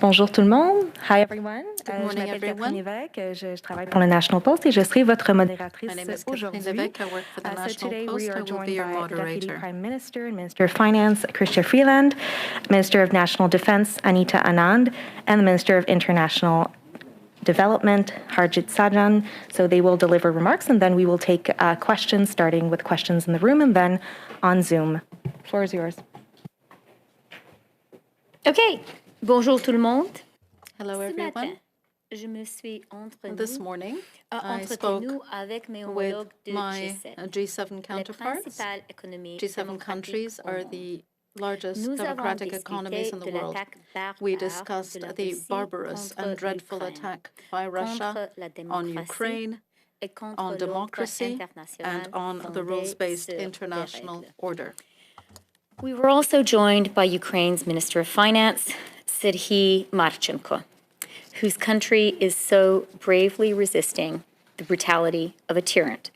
Bonjour tout le monde. Hi everyone. Good morning, je m'appelle everyone. Catherine Lévesque. Je travaille pour le National Post et je serai votre modératrice My name is Catherine aujourd'hui. Lévesque. I work for the National Today Post. we I are will joined be your by Deputy moderator. Prime Minister and Minister of Finance Chrystia Freeland, Minister of National Defense Anita Anand, and the Minister of International Development Harjit Sajjan. So they will deliver remarks and then we will take questions, starting with questions in the room and then on Zoom. The floor is yours. OK. Bonjour tout le monde. Hello, everyone. Je me suis This morning, I entretenu spoke avec mes with homologues de my G7. G7 counterparts. G7 countries are the largest democratic economies in the world. We discussed the barbarous and dreadful attack by Russia on Ukraine, on democracy, and on the rules-based international order. We were also joined by Ukraine's Minister of Finance, Serhiy Marchenko, whose country is so bravely resisting the brutality of a tyrant.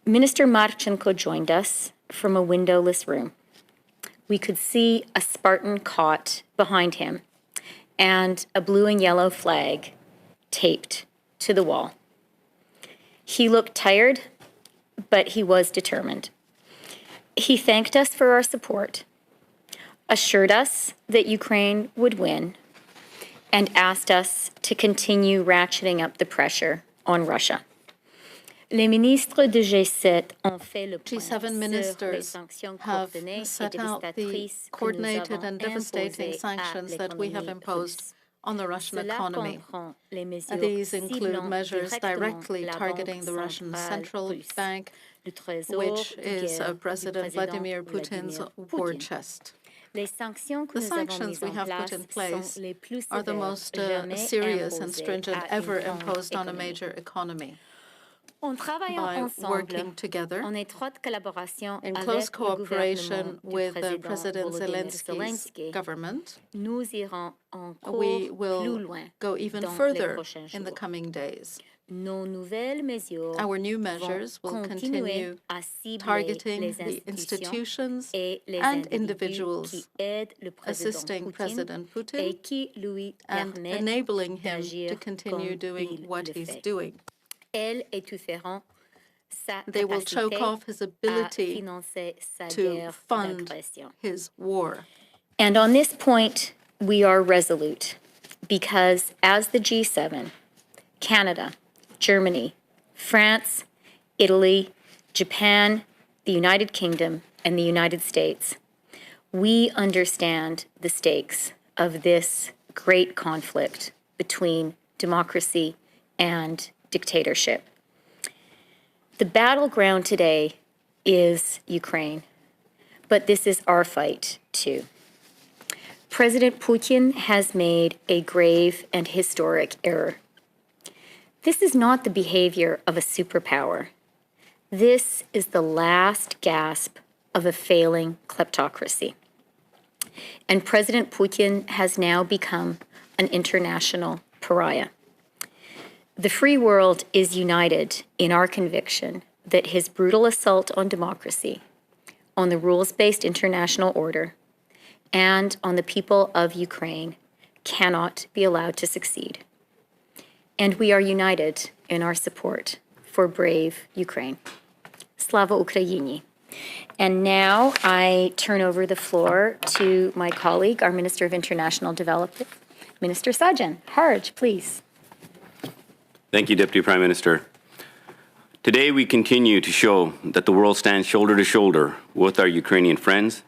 Minister Marchenko joined us from a windowless room. We could see a Spartan cot behind him and a blue and yellow flag taped to the wall. He looked tired, but he was determined. He thanked us for our support, assured us that Ukraine would win, and asked us to continue ratcheting up the pressure on Russia. Les ministres de G7 ont fait le point G7 ministers have set out the coordinated and devastating sanctions that we have imposed on the Russian economy. These include measures directly targeting the Russian Central Bank, which is President Vladimir Putin's war chest. The sanctions we have put in place are the most serious and stringent ever imposed on a major economy. By working together in close cooperation with President Zelensky's government, we will go even further in the coming days. Our new measures will continue targeting the institutions and individuals assisting President Putin and enabling him to continue doing what he's doing. They will choke off his ability to fund his war. And on this point, we are resolute because as the G7, Canada, Germany, France, Italy, Japan, the United Kingdom, and the United States, we understand the stakes of this great conflict between democracy and dictatorship. The battleground today is Ukraine, but this is our fight too. President Putin has made a grave and historic error. This is not the behavior of a superpower. This is the last gasp of a failing kleptocracy. And President Putin has now become an international pariah. The free world is united in our conviction that his brutal assault on democracy, on the rules-based international order, and on the people of Ukraine cannot be allowed to succeed. And we are united in our support for brave Ukraine. Slava Ukraini. And now I turn over the floor to my colleague, our Minister of International Development, Minister Sajjan. Harj, please. Thank you, Deputy Prime Minister. Today we continue to show that the world stands shoulder to shoulder with our Ukrainian friends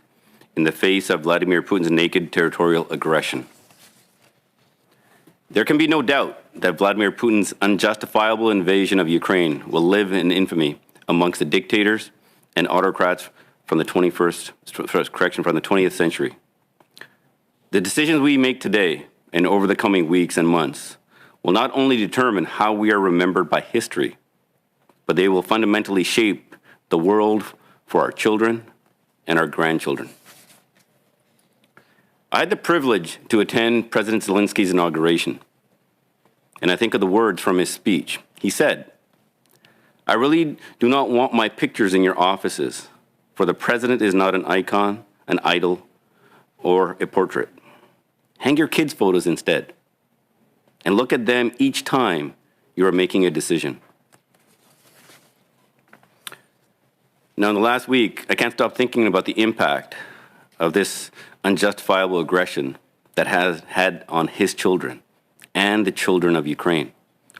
in the face of Vladimir Putin's naked territorial aggression. There can be no doubt that Vladimir Putin's unjustifiable invasion of Ukraine will live in infamy amongst the dictators and autocrats from the 20th century. The decisions we make today and over the coming weeks and months will not only determine how we are remembered by history, but they will fundamentally shape the world for our children and our grandchildren. I had the privilege to attend President Zelensky's inauguration, and I think of the words from his speech. He said, "I really do not want my pictures in your offices, for the president is not an icon, an idol, or a portrait. Hang your kids' photos instead. And look at them each time you are making a decision. Now, in the last week, I can't stop thinking about the impact of this unjustifiable aggression that has had on his children and the children of Ukraine,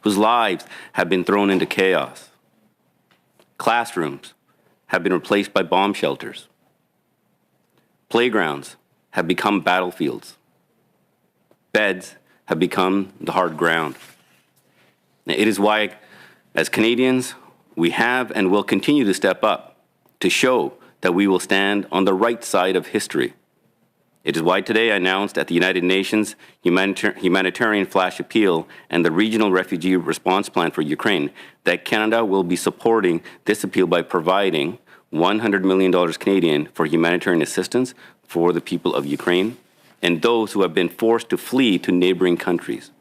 whose lives have been thrown into chaos. Classrooms have been replaced by bomb shelters. Playgrounds have become battlefields. Beds have become the hard ground. It is why, as Canadians, we have and will continue to step up to show that we will stand on the right side of history. It is why today I announced at the United Nations Humanitarian Flash Appeal and the Regional Refugee Response Plan for Ukraine that Canada will be supporting this appeal by providing $100 million Canadian for humanitarian assistance for the people of Ukraine and those who have been forced to flee to neighboring countries.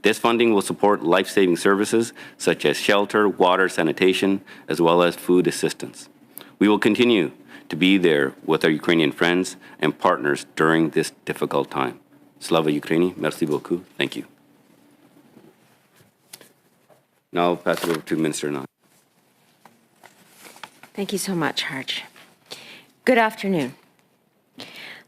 This funding will support life-saving services such as shelter, water, sanitation, as well as food assistance. We will continue to be there with our Ukrainian friends and partners during this difficult time. Slava Ukraini, merci beaucoup. Thank you. Now I'll pass it over to Minister Anand. Thank you so much, Harj. Good afternoon.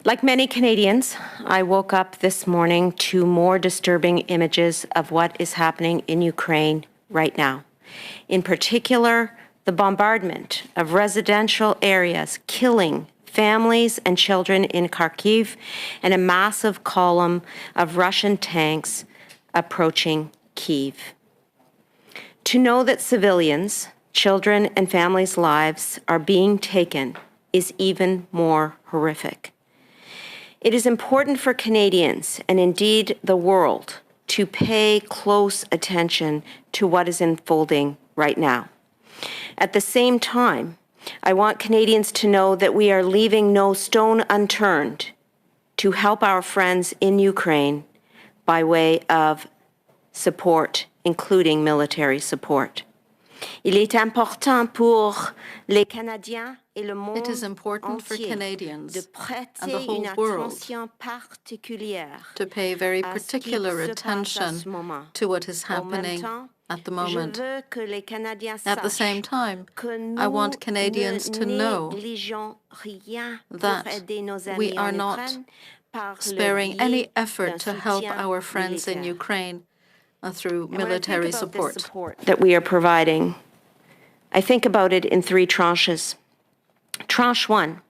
Like many Canadians, I woke up this morning to more disturbing images of what is happening in Ukraine right now. In particular, the bombardment of residential areas, killing families and children in Kharkiv, and a massive column of Russian tanks approaching Kyiv. To know that civilians, children, and families' lives are being taken is even more horrific. It is important for Canadians, and indeed the world, to pay close attention to what is unfolding right now. At the same time, I want Canadians to know that we are leaving no stone unturned to help our friends in Ukraine by way of support, including military support. Il est important pour les Canadiens et le monde It is important for entier Canadians de and the prêter whole une world attention particulière to pay very à ce particular qu'il se passe à attention ce moment. to what is En même happening temps, at the je moment. veux que les Canadiens At the sachent same time, que I nous want Canadians to ne know négligeons rien pour that aider nos amis we are en not Ukraine par le sparing biais any d'un effort to help soutien our friends in militaire. Ukraine through And when I think military about support. this support that we are providing, I think about it in three tranches. Tranche one.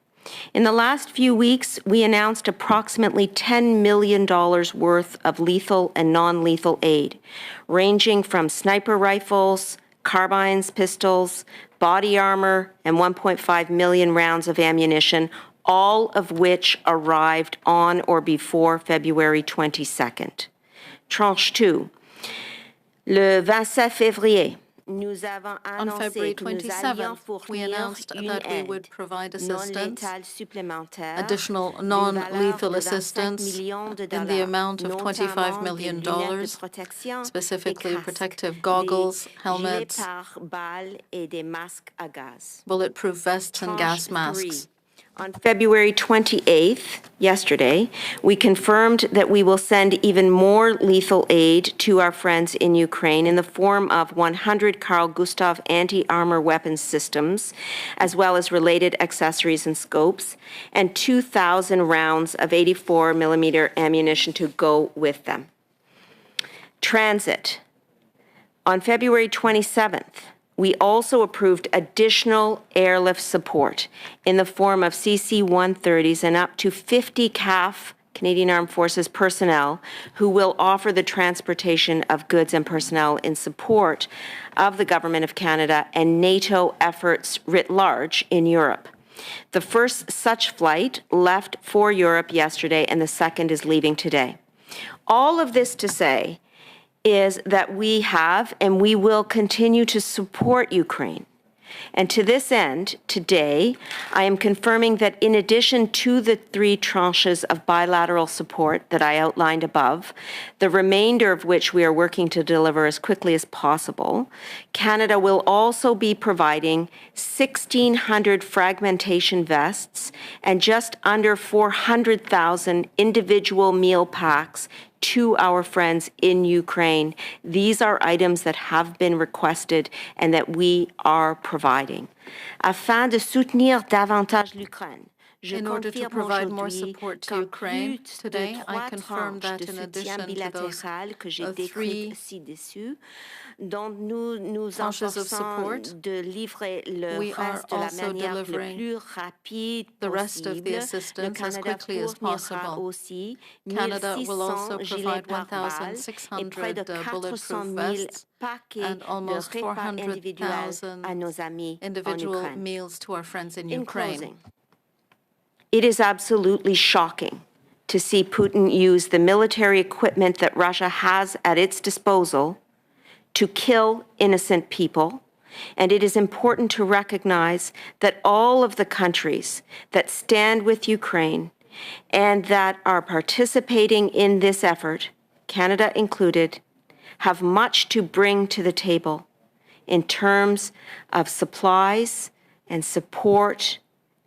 In the last few weeks, we announced approximately $10 million worth of lethal and non-lethal aid, ranging from sniper rifles, carbines, pistols, body armor, and 1.5 million rounds of ammunition, all of which arrived on or before February 22nd. Tranche two. Le 27 février, nous avons On annoncé February que nous allions 27th, we fournir announced une that we aide would provide non assistance, létale supplémentaire additional d'une valeur non-lethal de 25 assistance millions de in the dollars, amount of $25 notamment million, des lunettes de protection, specifically des casques, protective goggles, des helmets, gilets pare-balles et des masques à gaz. bulletproof vests, and gas Tranche three. masks. On February 28th, yesterday, we confirmed that we will send even more lethal aid to our friends in Ukraine in the form of 100 Carl Gustav anti-armor weapons systems, as well as related accessories and scopes, and 2,000 rounds of 84mm ammunition to go with them. Transit. On February 27th, we also approved additional airlift support in the form of CC-130s and up to 50 CAF, Canadian Armed Forces personnel, who will offer the transportation of goods and personnel in support of the Government of Canada and NATO efforts writ large in Europe. The first such flight left for Europe yesterday, and the second is leaving today. All of this to say is that we have and we will continue to support Ukraine And to this end, today, I am confirming that in addition to the 3 tranches of bilateral support that I outlined above, the remainder of which we are working to deliver as quickly as possible, Canada will also be providing 1,600 fragmentation vests and just under 400,000 individual meal packs to our friends in Ukraine. These are items that have been requested and that we are providing. Afin de soutenir davantage l'Ukraine, in order to provide more support to Ukraine, today I confirm that in addition to those 3 tranches of support, we are also delivering the rest of the assistance as quickly as possible. Canada will also provide 1,600 bulletproof vests and almost 400,000 individual meals to our friends in Ukraine. It is absolutely shocking to see Putin use the military equipment that Russia has at its disposal to kill innocent people, and it is important to recognize that all of the countries that stand with Ukraine and that are participating in this effort, Canada included, have much to bring to the table in terms of supplies and support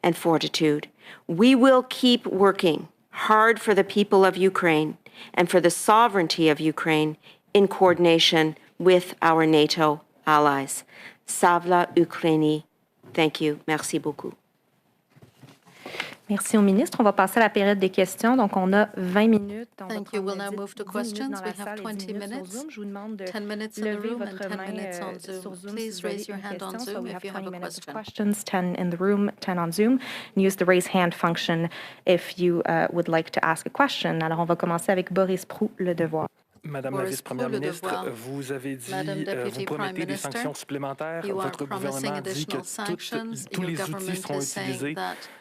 and fortitude. We will keep working hard for the people of Ukraine and for the sovereignty of Ukraine in coordination with our NATO allies. Savla Ukraini. Thank you. Merci beaucoup. Merci au ministre. On va passer à la période des questions. Donc, on a 20 minutes. Thank you. We'll now move to questions. We have 20 minutes. 10 minutes in the room and 10 minutes on Zoom. Please raise your hand on Zoom if you have a question. Questions, 10 in the room, 10 on Zoom. And use the raise hand function if you would like to ask a question. Alors, on va commencer avec Boris Proulx, Le Devoir. Madame la vice-première ministre, vous avez dit vous promettez des sanctions supplémentaires. Votre gouvernement dit que tous les outils seront utilisés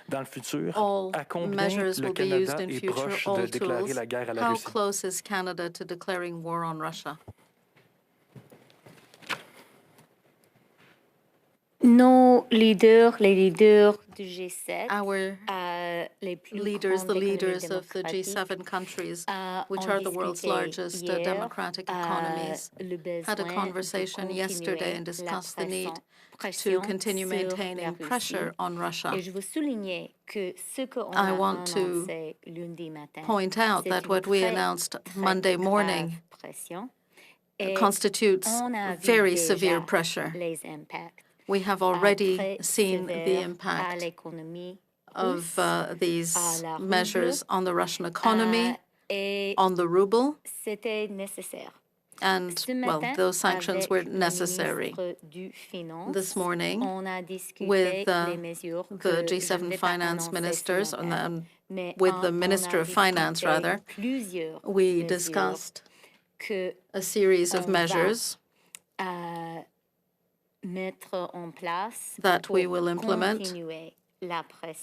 dans le futur. À combien le Canada est proche de déclarer la guerre à la Russie? How close is Canada to declaring war on Russia? Nos leaders, les leaders du G7, Our leaders, the leaders of the G7 countries, which are the world's largest democratic economies, had a conversation yesterday and discussed the need to continue maintaining pressure on Russia. I want to point out that what we announced Monday morning constitutes very severe pressure. We have already seen the impact of these measures on the Russian economy, on the ruble, and, well, those sanctions were necessary. This morning, with the G7 finance ministers, with the Minister of Finance, rather, we discussed a series of measures that we will implement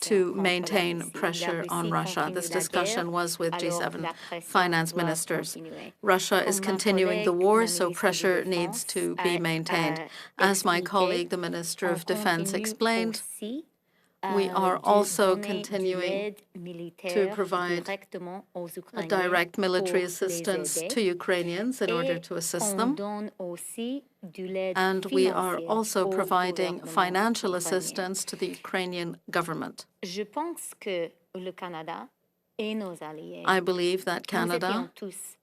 to maintain pressure on Russia. This discussion was with G7 finance ministers. Russia is continuing the war, so pressure needs to be maintained. As my colleague, the Minister of Defense, explained, we are also continuing to provide a direct military assistance to Ukrainians in order to assist them. And we are also providing financial assistance to the Ukrainian government. I believe that Canada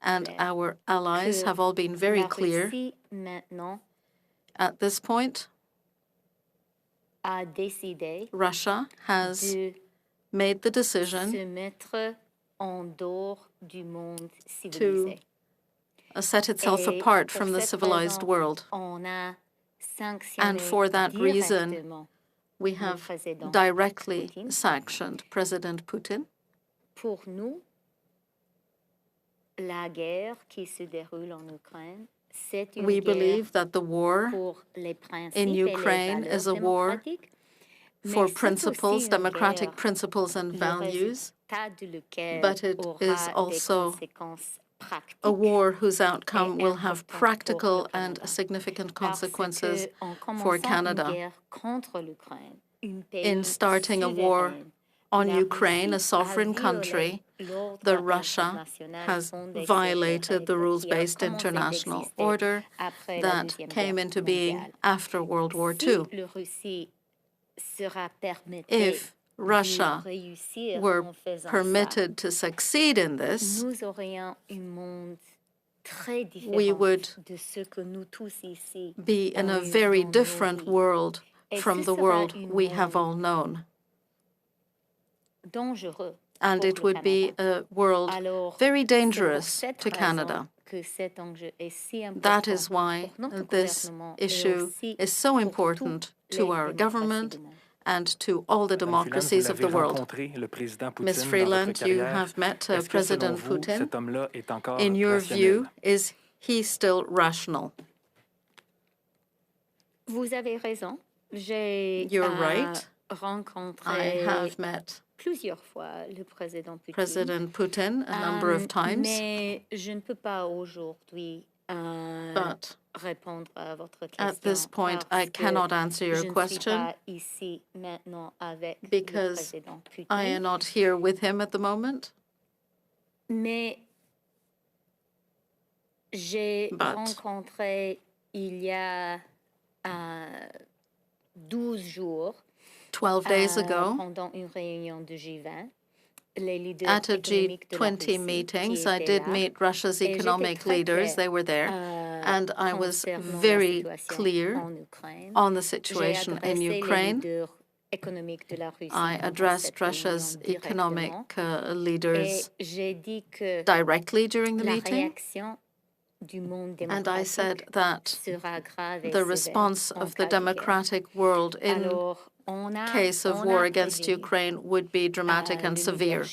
and our allies have all been very clear. At this point, Russia has made the decision to set itself apart from the civilized world. And for that reason, we have directly sanctioned President Putin. We believe that the war in Ukraine is a war for principles, democratic principles and values, but it is also a war whose outcome will have practical and significant consequences for Canada. In starting a war on Ukraine, a sovereign country, Russia has violated the rules-based international order that came into being after World War II. If Russia were permitted to succeed in this, we would be in a very different world from the world we have all known. And it would be a world very dangerous to Canada. That is why this issue is so important to our government and to all the democracies of the world. Ms. Freeland, you have met President Putin. In your view, is he still rational? You're right. I have met President Putin a number of times, but at this point, I cannot answer your question because I am not here with him at the moment. But 12 days ago, at a G20 meetings, I did meet Russia's economic leaders. They were there. And I was very clear on the situation in Ukraine. I addressed Russia's economic leaders directly during the meeting. And I said that the response of the democratic world in case of war against Ukraine would be dramatic and severe.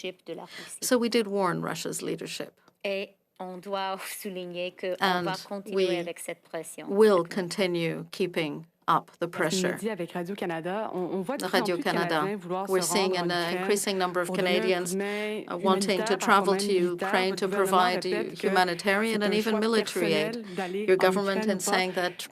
So we did warn Russia's leadership. And we will continue keeping up the pressure. Radio-Canada, we're seeing an increasing number of Canadians wanting to travel to Ukraine to provide humanitarian and even military aid. Your government is saying that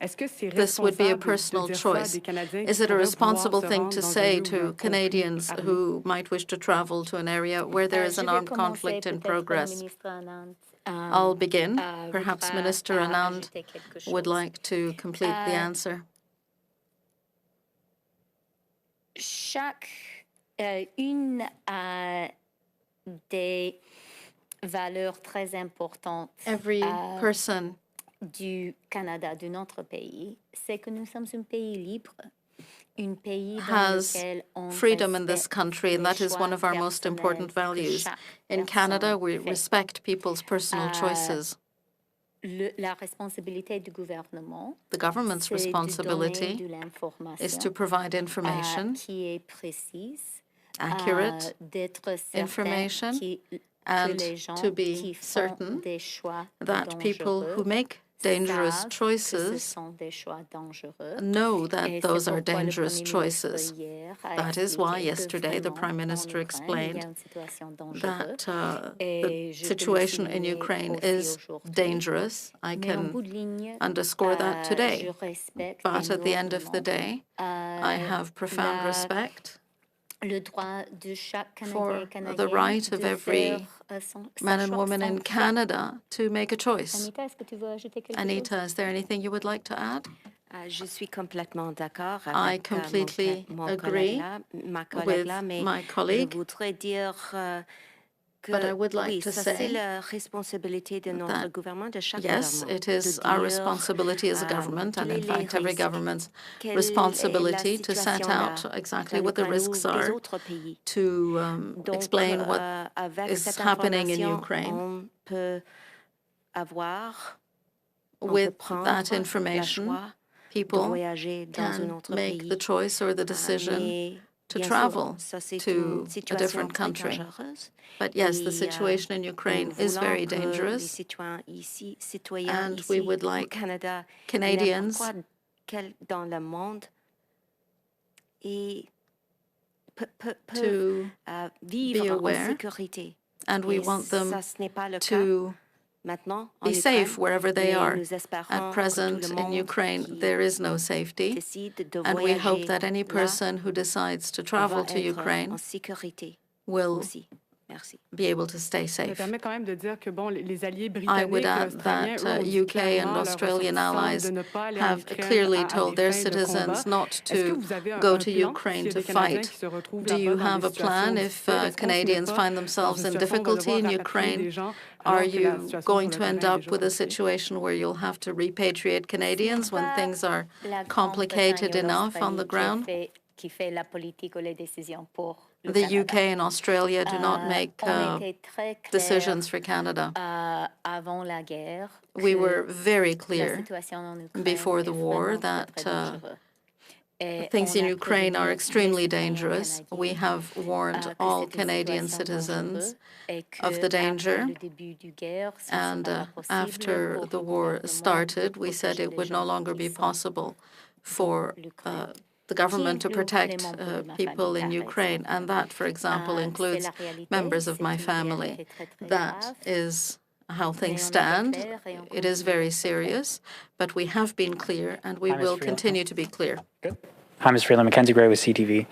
this would be a personal choice. Is it a responsible thing to say to Canadians who might wish to travel to an area where there is an armed conflict in progress? I'll begin. Perhaps Minister Anand would like to complete the answer. Une des valeurs très importantes du Canada, de notre pays, c'est que nous sommes un pays libre, un pays dans lequel on freedom in this country, and that is one of our most important values. In Canada, we respect people's personal choices. La responsabilité du gouvernement, the government's responsibility is to provide information, accurate information, and to be certain that people who make dangerous choices know that those are dangerous choices. That is why yesterday the Prime Minister explained that the situation in Ukraine is dangerous. I can underscore that today. But at the end of the day, I have profound respect for the right of every man and woman in Canada to make a choice. Anita, is there anything you would like to add? I completely agree with my colleague. But I would like to say that, yes, it is our responsibility as a government, and in fact every government's responsibility to set out exactly what the risks are, to explain what is happening in Ukraine. With that information, people can make the choice or the decision to travel to a different country. But yes, the situation in Ukraine is very dangerous, and we would like Canadians to be aware, and we want them to be safe wherever they are. At present, in Ukraine, there is no safety, and we hope that any person who decides to travel to Ukraine will be able to stay safe. I would add that UK and Australian allies have clearly told their citizens not to go to Ukraine to fight. Do you have a plan if Canadians find themselves in difficulty in Ukraine? Are you going to end up with a situation where you'll have to repatriate Canadians when things are complicated enough on the ground? The UK and Australia do not make decisions for Canada. We were very clear before the war that things in Ukraine are extremely dangerous. We have warned all Canadian citizens of the danger. And after the war started, we said it would no longer be possible for the government to protect people in Ukraine. And that, for example, includes members of my family. That is how things stand. It is very serious, but we have been clear, and we will continue to be clear. Good. Hi, Ms. Freeland. Mackenzie Gray with CTV.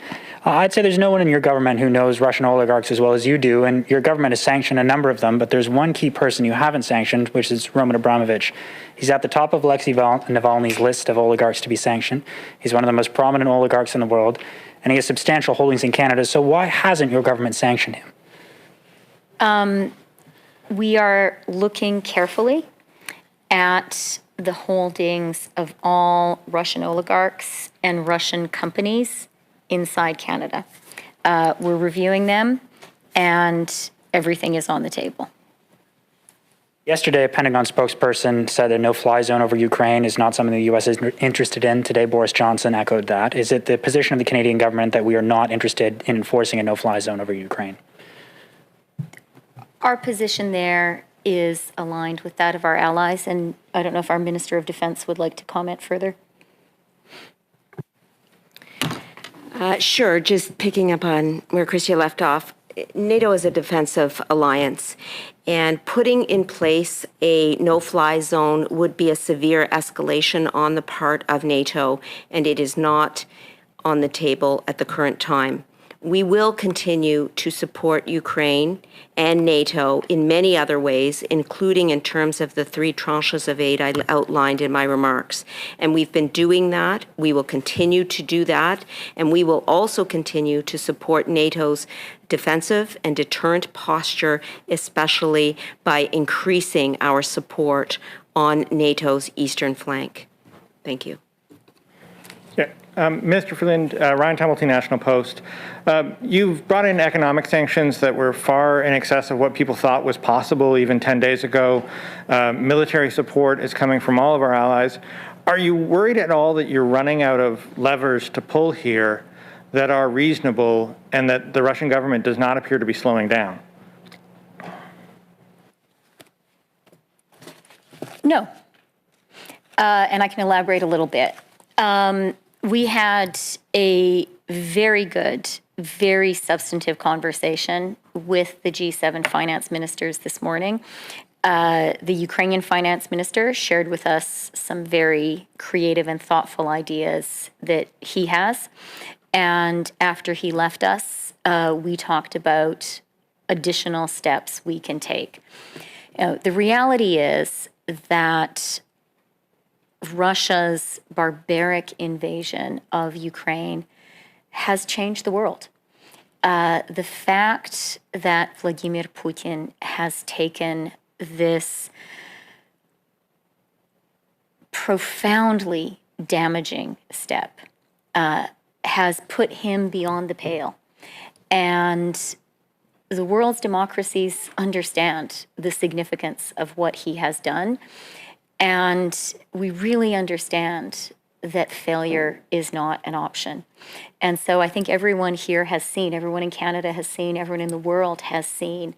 I'd say there's no one in your government who knows Russian oligarchs as well as you do, and your government has sanctioned a number of them, but there's one key person you haven't sanctioned, which is Roman Abramovich. He's at the top of Alexei Navalny's list of oligarchs to be sanctioned. He's one of the most prominent oligarchs in the world, and he has substantial holdings in Canada, so why hasn't your government sanctioned him? We are looking carefully at the holdings of all Russian oligarchs and Russian companies inside Canada. We're reviewing them, and everything is on the table. Yesterday, a Pentagon spokesperson said a no-fly zone over Ukraine is not something the U.S. is interested in. Today, Boris Johnson echoed that. Is it the position of the Canadian government that we are not interested in enforcing a no-fly zone over Ukraine? Our position there is aligned with that of our allies, and I don't know if our Minister of Defense would like to comment further. Sure, just picking up on where Chrystia left off. NATO is a defensive alliance, and putting in place a no-fly zone would be a severe escalation on the part of NATO, and it is not on the table at the current time. We will continue to support Ukraine and NATO in many other ways, including in terms of the 3 tranches of aid I outlined in my remarks. And we've been doing that. We will continue to do that. And we will also continue to support NATO's defensive and deterrent posture, especially by increasing our support on NATO's eastern flank. Thank you. Yeah. Mr. Freeland, Ryan Templeton, National Post. You've brought in economic sanctions that were far in excess of what people thought was possible even 10 days ago. Military support is coming from all of our allies. Are you worried at all that you're running out of levers to pull here that are reasonable and that the Russian government does not appear to be slowing down? No. And I can elaborate a little bit. We had a very good, very substantive conversation with the G7 finance ministers this morning. The Ukrainian finance minister shared with us some very creative and thoughtful ideas that he has. And after he left us, we talked about additional steps we can take. The reality is that Russia's barbaric invasion of Ukraine has changed the world. The fact that Vladimir Putin has taken this profoundly damaging step has put him beyond the pale. And the world's democracies understand the significance of what he has done. And we really understand that failure is not an option. And so I think everyone here has seen, everyone in Canada has seen, everyone in the world has seen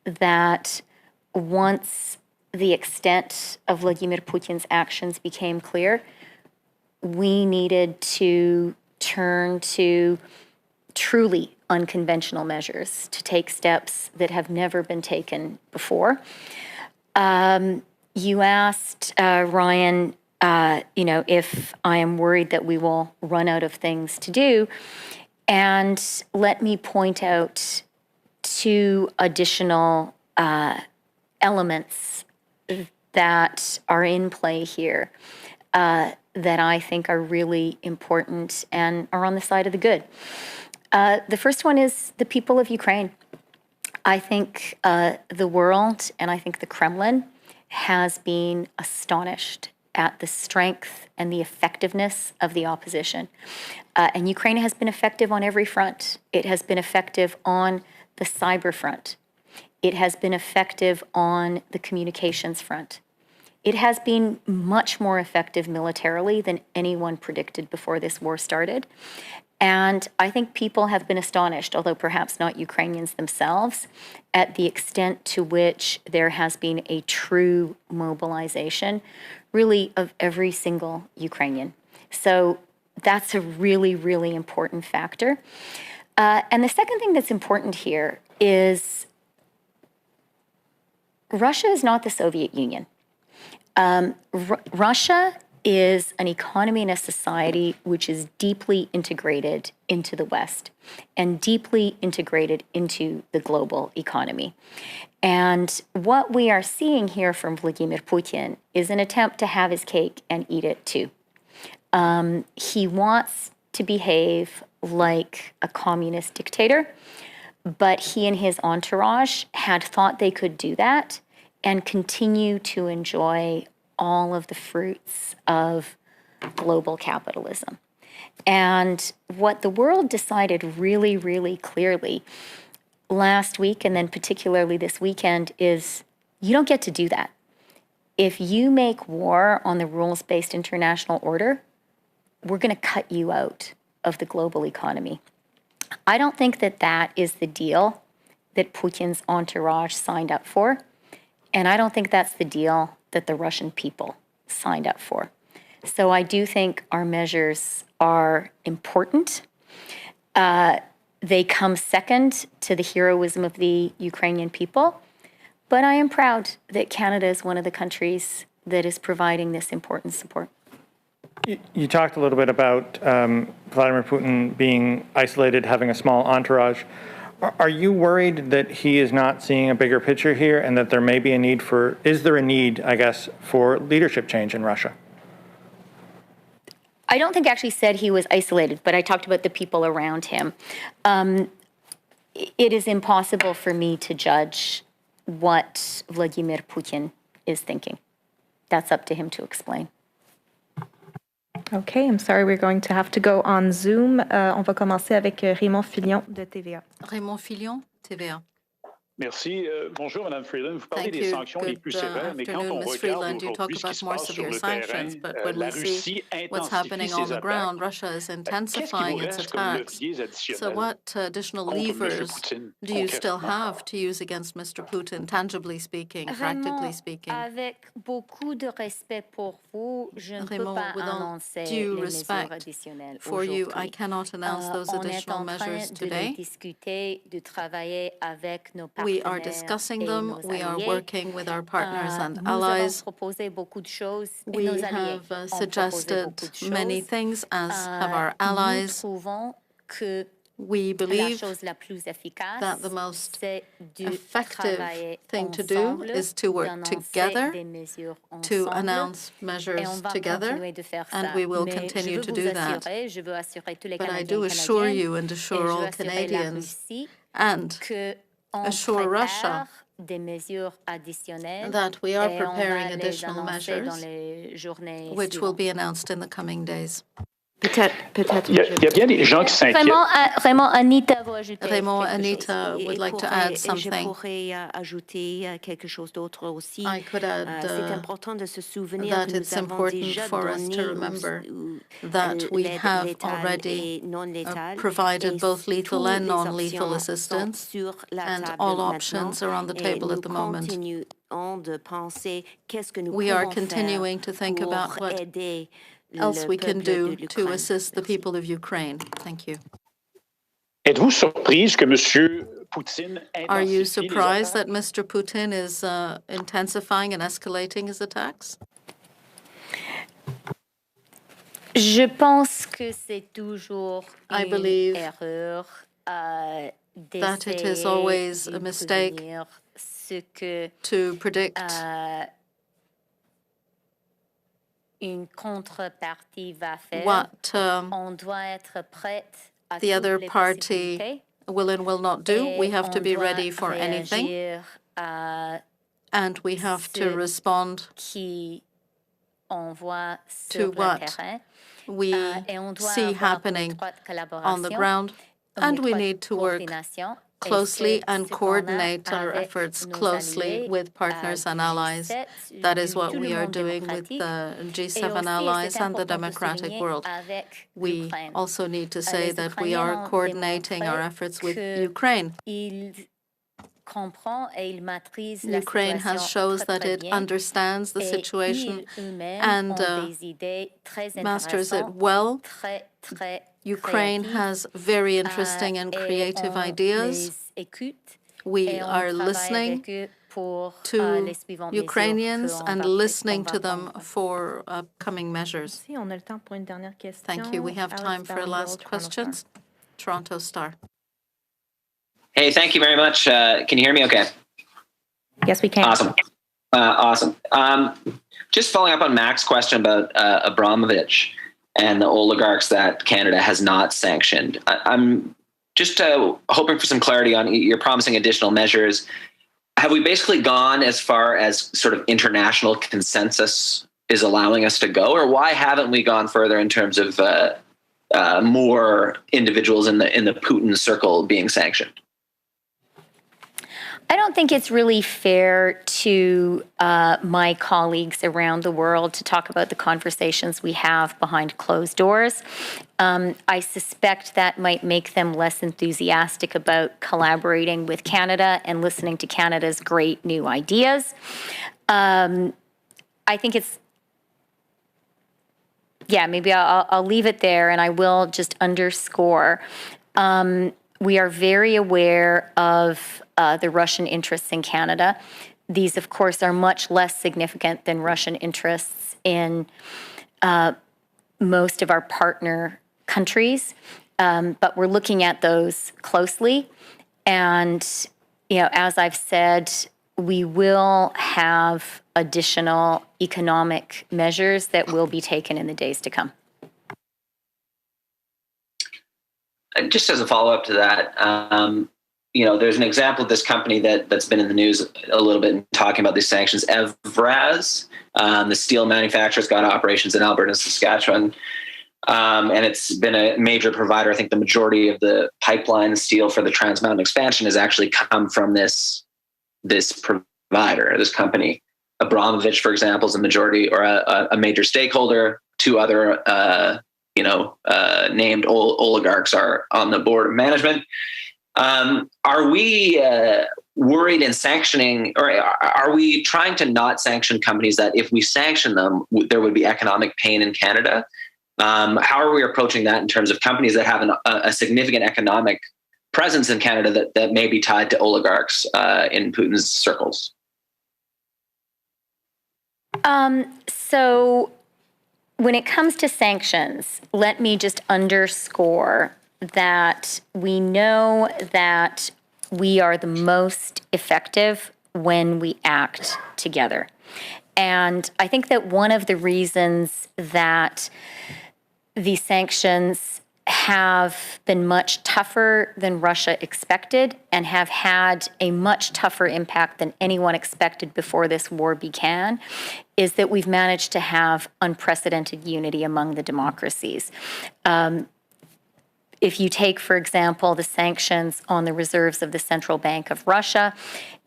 that once the extent of Vladimir Putin's actions became clear, we needed to turn to truly unconventional measures, to take steps that have never been taken before. You asked, Ryan, if I am worried that we will run out of things to do. And let me point out two additional elements that are in play here that I think are really important and are on the side of the good. The first one is the people of Ukraine. I think the world, and I think the Kremlin, has been astonished at the strength and the effectiveness of the opposition. And Ukraine has been effective on every front. It has been effective on the cyber front. It has been effective on the communications front. It has been much more effective militarily than anyone predicted before this war started. And I think people have been astonished, although perhaps not Ukrainians themselves, at the extent to which there has been a true mobilization, really, of every single Ukrainian. So that's a really, really important factor. And the second thing that's important here is Russia is not the Soviet Union. Russia is an economy and a society which is deeply integrated into the West and deeply integrated into the global economy. And what we are seeing here from Vladimir Putin is an attempt to have his cake and eat it too. He wants to behave like a communist dictator, but he and his entourage had thought they could do that and continue to enjoy all of the fruits of global capitalism. And what the world decided really, really clearly last week, and then particularly this weekend, is you don't get to do that. If you make war on the rules-based international order, we're going to cut you out of the global economy. I don't think that that is the deal that Putin's entourage signed up for, and I don't think that's the deal that the Russian people signed up for. So I do think our measures are important. They come second to the heroism of the Ukrainian people, but I am proud that Canada is one of the countries that is providing this important support. You talked a little bit about Vladimir Putin being isolated, having a small entourage. Are you worried that he is not seeing a bigger picture here and that there may be a need for, is there a need, I guess, for leadership change in Russia? I don't think I actually said he was isolated, but I talked about the people around him. It is impossible for me to judge what Vladimir Putin is thinking. That's up to him to explain. Okay, I'm sorry, we're going to have to go on Zoom. On va commencer avec Raymond Filion de TVA. Raymond Filion, TVA. Merci. Bonjour, Madame Freeland. Vous parlez des sanctions les plus sévères, mais quand on regarde aujourd'hui ce qui se passe sur le terrain, la Russie intensifie ses attaques. Russia is intensifying its attacks. So So what additional levers do you still have to use against Mr. Putin, tangibly speaking, practically speaking? Avec beaucoup de respect pour vous, je ne peux Raymond, pas with all annoncer due les mesures respect additionnelles for you, I aujourd'hui. cannot announce those On est additional en train measures de les today. discuter, de travailler avec nos We are partenaires discussing et them. nos We are alliés. working with our partners and Nous avons allies. proposé beaucoup de choses et We nos alliés have ont proposé suggested beaucoup de many choses. things, as have our Nous allies. trouvons que We la believe chose la plus efficace, that the most c'est de effective travailler thing to do ensemble, is to work d'annoncer together, des mesures to ensemble. announce Et on measures va together, continuer de faire and ça. we will Mais continue je to veux do vous that. assurer, je veux assurer tous les But I Canadiens do et assure Canadiennes, you and et assure je all veux assurer la Canadians Russie and que on assure Russia prépare des mesures additionnelles that we are et on preparing va les additional annoncer dans measures, les journées which will suivantes. be announced in the coming days. Peut-être. il y a bien des gens qui s'inquiètent. Raymond, Anita veut ajouter Raymond, quelque Anita chose. would like to add Je something. pourrais ajouter quelque chose d'autre aussi. I could add C'est important de se souvenir that que nous it's avons important déjà for us to donné remember that we l'aide have létale already et non létale, provided et both lethal toutes and les non-lethal options assistance, sont sur la and table all maintenant, options are on the et table nous at the moment. continuons de penser qu'est-ce que nous We are pouvons continuing to faire think pour about what aider else le we can peuple do de to l'Ukraine. assist the people of Ukraine. Thank you. Êtes-vous surprise que M. Are you surprised that Mr. Putin is intensifying and escalating his attacks? Je pense que c'est toujours I believe that it is always a mistake to predict what the other party will and will not do. We have to be ready for anything, and we have to respond to what we see happening on the ground, and we need to work closely and coordinate our efforts closely with partners and allies. That is what we are doing with the G7 allies and the democratic world. We also need to say that we are coordinating our efforts with Ukraine. Ukraine has shown that it understands the situation and masters it well. Ukraine has very interesting and creative ideas. We are listening to Ukrainians and listening to them for upcoming measures. Thank you. We have time for last questions. Toronto Star. Hey, thank you very much. Can you hear me okay? Yes, we can. Awesome. Awesome. Just following up on Mac's question about Abramovich and the oligarchs that Canada has not sanctioned. I'm just hoping for some clarity on, you're promising additional measures. Have we basically gone as far as sort of international consensus is allowing us to go, or why haven't we gone further in terms of more individuals in the Putin circle being sanctioned? I don't think it's really fair to my colleagues around the world to talk about the conversations we have behind closed doors. I suspect that might make them less enthusiastic about collaborating with Canada and listening to Canada's great new ideas. I think it's, maybe I'll leave it there, and I will just underscore. We are very aware of the Russian interests in Canada. These, of course, are much less significant than Russian interests in most of our partner countries, but we're looking at those closely. And, as I've said, we will have additional economic measures that will be taken in the days to come. Just as a follow-up to that, there's an example of this company that's been in the news a little bit talking about these sanctions. Evraz, the steel manufacturer's got operations in Alberta and Saskatchewan, and it's been a major provider. I think the majority of the pipeline steel for the Trans Mountain expansion has actually come from this provider, this company. Abramovich, for example, is a majority or a major stakeholder. Two other named oligarchs are on the board of management. Are we worried in sanctioning, or are we trying to not sanction companies that if we sanction them, there would be economic pain in Canada? How are we approaching that in terms of companies that have a significant economic presence in Canada that may be tied to oligarchs in Putin's circles? So when it comes to sanctions, let me just underscore that we know that we are the most effective when we act together. And I think that one of the reasons that the sanctions have been much tougher than Russia expected and have had a much tougher impact than anyone expected before this war began is that we've managed to have unprecedented unity among the democracies. If you take, for example, the sanctions on the reserves of the Central Bank of Russia,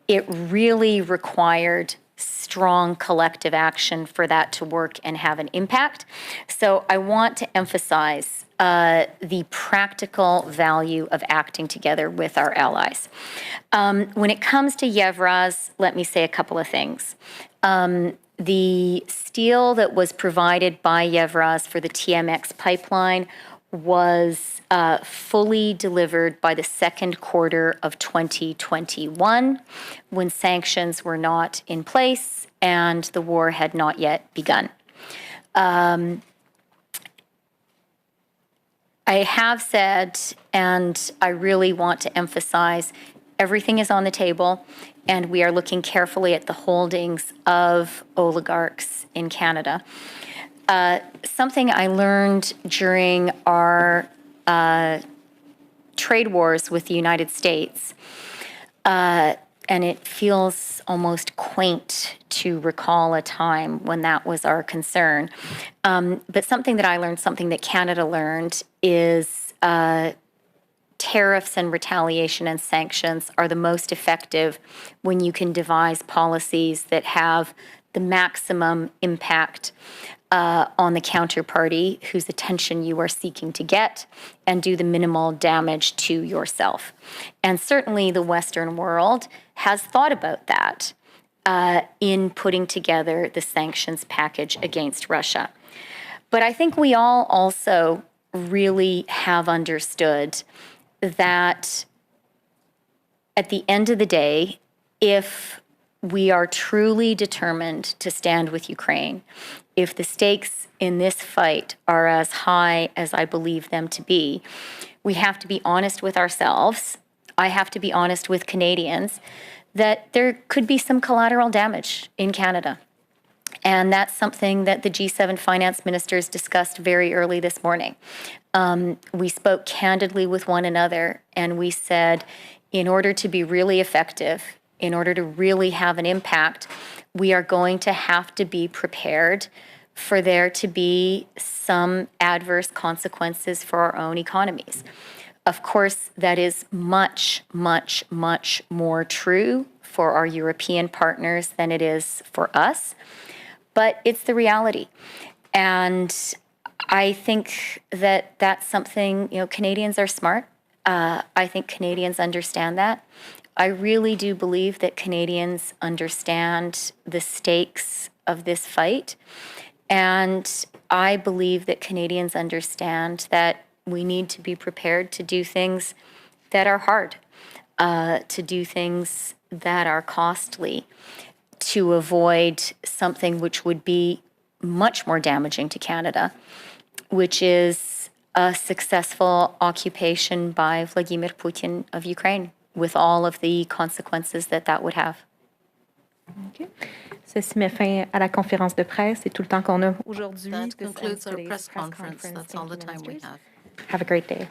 it really required strong collective action for that to work and have an impact. So I want to emphasize the practical value of acting together with our allies. When it comes to Evraz, let me say a couple of things. The steel that was provided by Evraz for the TMX pipeline was fully delivered by the second quarter of 2021, when sanctions were not in place and the war had not yet begun. I have said, and I really want to emphasize, everything is on the table, and we are looking carefully at the holdings of oligarchs in Canada. Something I learned during our trade wars with the United States, and it feels almost quaint to recall a time when that was our concern. But something that I learned, something that Canada learned, is tariffs and retaliation and sanctions are the most effective when you can devise policies that have the maximum impact on the counterparty whose attention you are seeking to get, and do the minimal damage to yourself. And certainly the Western world has thought about that in putting together the sanctions package against Russia. But I think we all also really have understood that at the end of the day, if we are truly determined to stand with Ukraine, if the stakes in this fight are as high as I believe them to be, we have to be honest with ourselves. I have to be honest with Canadians that there could be some collateral damage in Canada. And that's something that the G7 finance ministers discussed very early this morning. We spoke candidly with one another, and we said, in order to be really effective, in order to really have an impact, we are going to have to be prepared for there to be some adverse consequences for our own economies. Of course, that is much, much, much more true for our European partners than it is for us, but it's the reality. And I think that that's something, Canadians are smart. I think Canadians understand that. I really do believe that Canadians understand the stakes of this fight. And I believe that Canadians understand that we need to be prepared to do things that are hard, to do things that are costly, to avoid something which would be much more damaging to Canada, which is a successful occupation by Vladimir Putin of Ukraine, with all of the consequences that that would have. Okay. Ceci met fin à la conférence de presse. C'est tout le temps qu'on a aujourd'hui. That concludes our press conference. That's all the time we have. Have a great day.